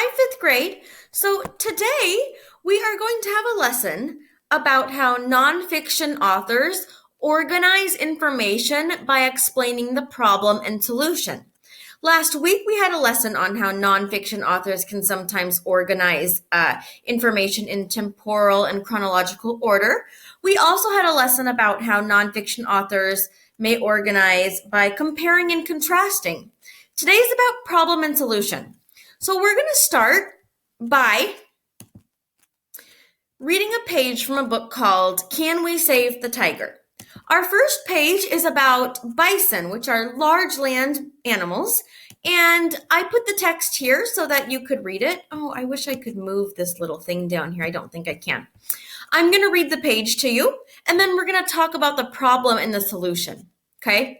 Hi, fifth grade. So today we are going to have a lesson about how nonfiction authors organize information by explaining the problem and solution. Last week we had a lesson on how nonfiction authors can sometimes organize information in temporal and chronological order. We also had a lesson about how nonfiction authors may organize by comparing and contrasting. Today is about problem and solution. So we're going to start by reading a page from a book called Can We Save the Tiger? Our first page is about bison, which are large land animals, and I put the text here so that you could read it. Oh, I wish I could move this little thing down here. I don't think I can. I'm going to read the page to you, and then we're going to talk about the problem and the solution, okay?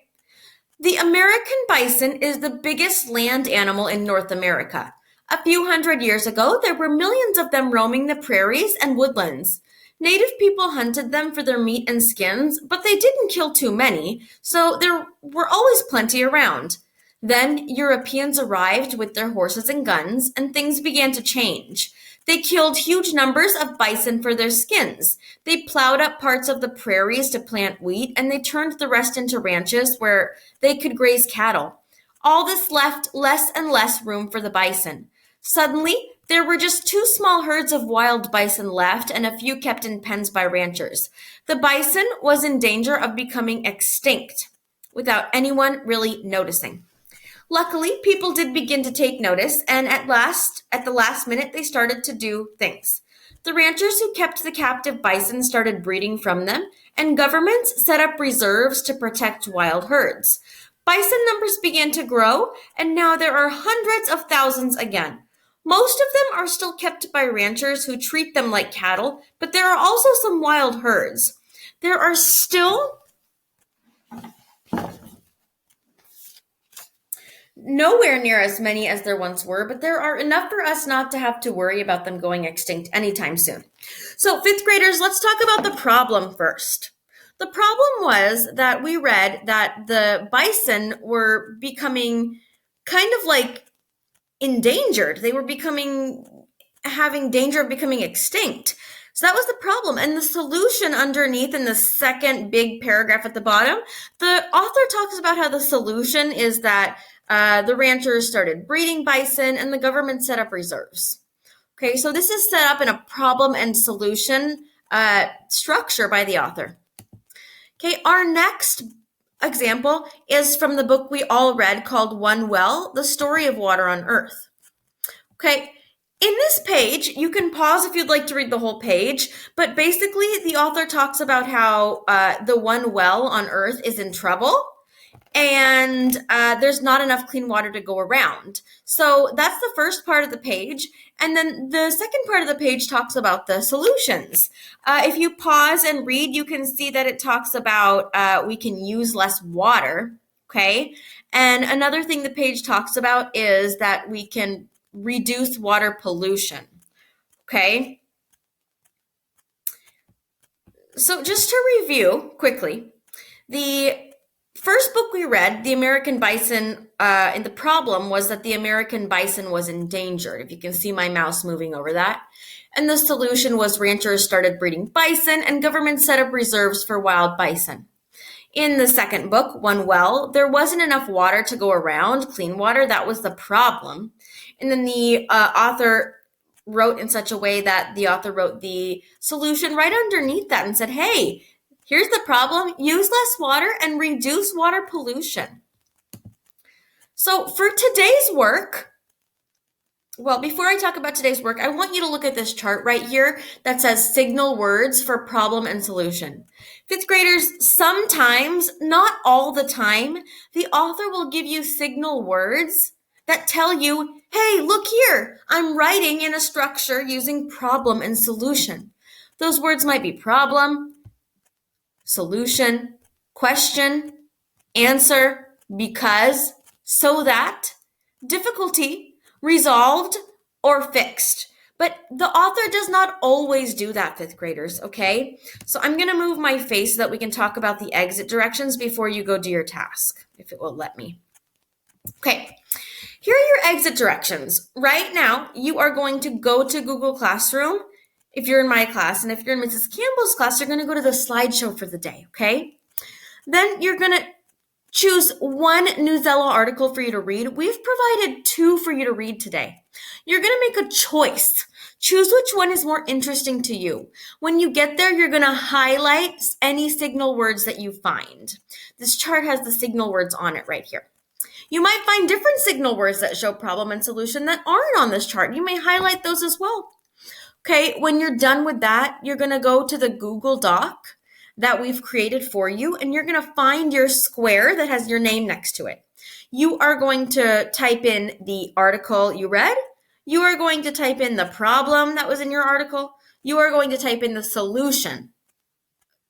The American bison is the biggest land animal in North America. A few hundred years ago, there were millions of them roaming the prairies and woodlands. Native people hunted them for their meat and skins, but they didn't kill too many, so there were always plenty around. Then Europeans arrived with their horses and guns, and things began to change. They killed huge numbers of bison for their skins. They plowed up parts of the prairies to plant wheat, and they turned the rest into ranches where they could graze cattle. All this left less and less room for the bison. Suddenly, there were just 2 small herds of wild bison left and a few kept in pens by ranchers. The bison was in danger of becoming extinct without anyone really noticing. Luckily, people did begin to take notice, and at the last minute, they started to do things. The ranchers who kept the captive bison started breeding from them, and governments set up reserves to protect wild herds. Bison numbers began to grow, and now there are hundreds of thousands again. Most of them are still kept by ranchers who treat them like cattle, but there are also some wild herds. There are still nowhere near as many as there once were, but there are enough for us not to have to worry about them going extinct anytime soon. So, fifth graders, let's talk about the problem first. The problem was that we read that the bison were becoming kind of like endangered. They were having danger of becoming extinct. So that was the problem. And the solution underneath in the second big paragraph at the bottom, the author talks about how the solution is that the ranchers started breeding bison and the government set up reserves. Okay, so this is set up in a problem and solution structure by the author. Okay, our next example is from the book we all read called One Well, The Story of Water on Earth. Okay, in this page, you can pause if you'd like to read the whole page, but basically the author talks about how the one well on Earth is in trouble and there's not enough clean water to go around. So that's the first part of the page. And then the second part of the page talks about the solutions. If you pause and read, you can see that it talks about we can use less water, okay? And another thing the page talks about is that we can reduce water pollution, okay? So just to review quickly, the first book we read, The American Bison, and the problem was that the American bison was endangered. If you can see my mouse moving over that. And the solution was ranchers started breeding bison and government set up reserves for wild bison. In the second book, One Well, there wasn't enough water to go around, clean water. That was the problem. And then the author wrote in such a way that the author wrote the solution right underneath that and said, hey, here's the problem, use less water and reduce water pollution. So for today's work, well, before I talk about today's work, I want you to look at this chart right here that says signal words for problem and solution. Fifth graders, sometimes, not all the time, the author will give you signal words that tell you, hey, look here, I'm writing in a structure using problem and solution. Those words might be problem, solution, question, answer, because, so that, difficulty, resolved, or fixed. But the author does not always do that, fifth graders, okay? So I'm going to move my face so that we can talk about the exit directions before you go do your task, if it will let me. Okay. Here are your exit directions. Right now, you are going to go to Google Classroom if you're in my class, and if you're in Mrs. Campbell's class, you're going to go to the slideshow for the day, okay? Then you're going to choose one Newsella article for you to read. We've provided 2 for you to read today. You're going to make a choice. Choose which one is more interesting to you. When you get there, you're going to highlight any signal words that you find. This chart has the signal words on it right here. You might find different signal words that show problem and solution that aren't on this chart. You may highlight those as well. Okay, when you're done with that, you're going to go to the Google Doc that we've created for you, and you're going to find your square that has your name next to it. You are going to type in the article you read. You are going to type in the problem that was in your article. You are going to type in the solution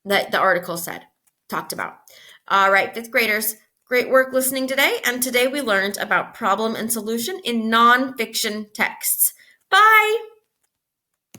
that the article talked about. All right, 5th graders, great work listening today. And today we learned about problem and solution in nonfiction texts. Bye.